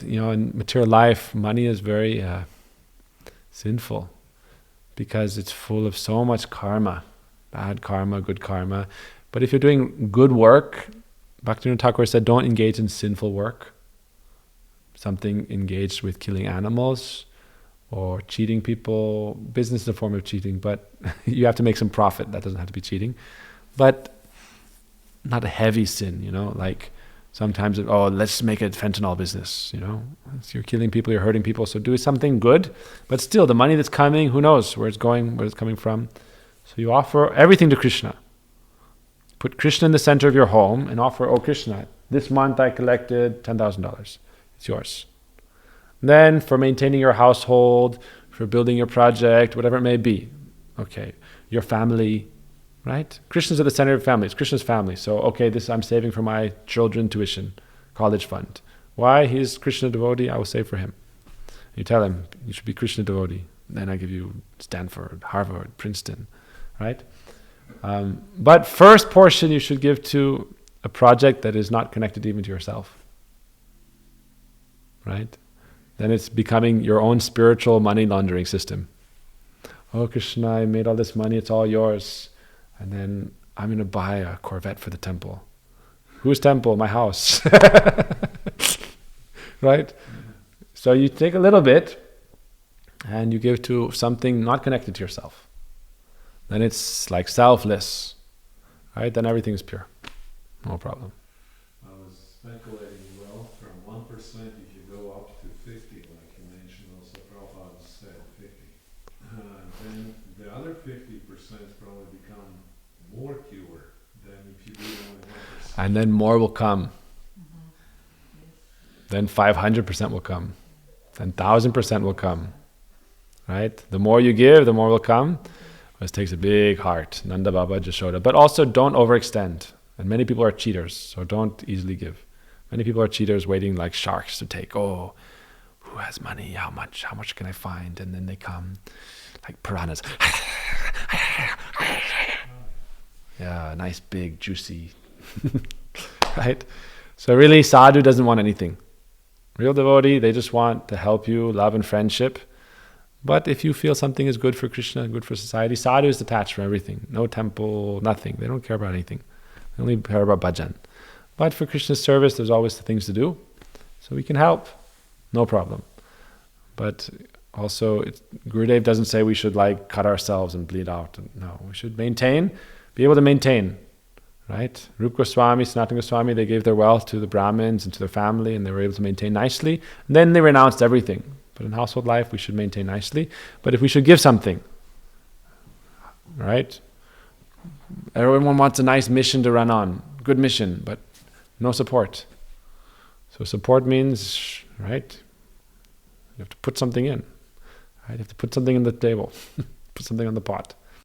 In material life, money is very sinful because it's full of so much karma, bad karma, good karma. But if you're doing good work, Bhaktivinoda Thakur said, don't engage in sinful work. Something engaged with killing animals or cheating people. Business is a form of cheating, but you have to make some profit. That doesn't have to be cheating. But not a heavy sin, like sometimes, let's make a fentanyl business, So you're killing people, you're hurting people, so do something good. But still, the money that's coming, who knows where it's going, where it's coming from. So you offer everything to Krishna. Put Krishna in the center of your home and offer, Krishna, this month I collected $10,000. It's yours. Then for maintaining your household, for building your project, whatever it may be, your family, right? Krishna's at the center of family. It's Krishna's family. So, this I'm saving for my children tuition, college fund. Why? He's Krishna devotee, I will save for him. You tell him, you should be Krishna devotee. Then I give you Stanford, Harvard, Princeton, right? But first portion you should give to a project that is not connected even to yourself. Right? Then it's becoming your own spiritual money laundering system. Krishna, I made all this money, it's all yours. And then I'm going to buy a Corvette for the temple. Whose temple? My house. Right? So you take a little bit and you give to something not connected to yourself. Then it's like selfless. Right? Then everything is pure. No problem. I was speculating, from 1% if you go up to 50, like you mentioned, also Prabhupada said 50. Then the other 50% probably become more pure than if you do only 1%. And then more will come. Then 500% will come. Then 1,000% will come. Right? The more you give, the more will come. This takes a big heart. Nanda Baba, Jashoda. But also don't overextend. And many people are cheaters, so don't easily give. Many people are cheaters waiting like sharks to take, who has money? How much? How much can I find? And then they come like piranhas. Yeah, nice, big, juicy. Right? So really, sadhu doesn't want anything. Real devotee, they just want to help you, love and friendship. But if you feel something is good for Krishna, good for society, sadhu is detached from everything. No temple, nothing. They don't care about anything. They only care about bhajan. But for Krishna's service, there's always things to do. So we can help. No problem. But also, Gurudev doesn't say we should cut ourselves and bleed out. No, we should maintain, be able to maintain. Right? Rupa Goswami, Sanatana Goswami, they gave their wealth to the Brahmins and to their family, and they were able to maintain nicely. And then they renounced everything. But in household life, we should maintain nicely. But if we should give something, right? Everyone wants a nice mission to run on. Good mission, but no support. So support means, right? You have to put something in. Right? You have to put something in the table. Put something on the pot.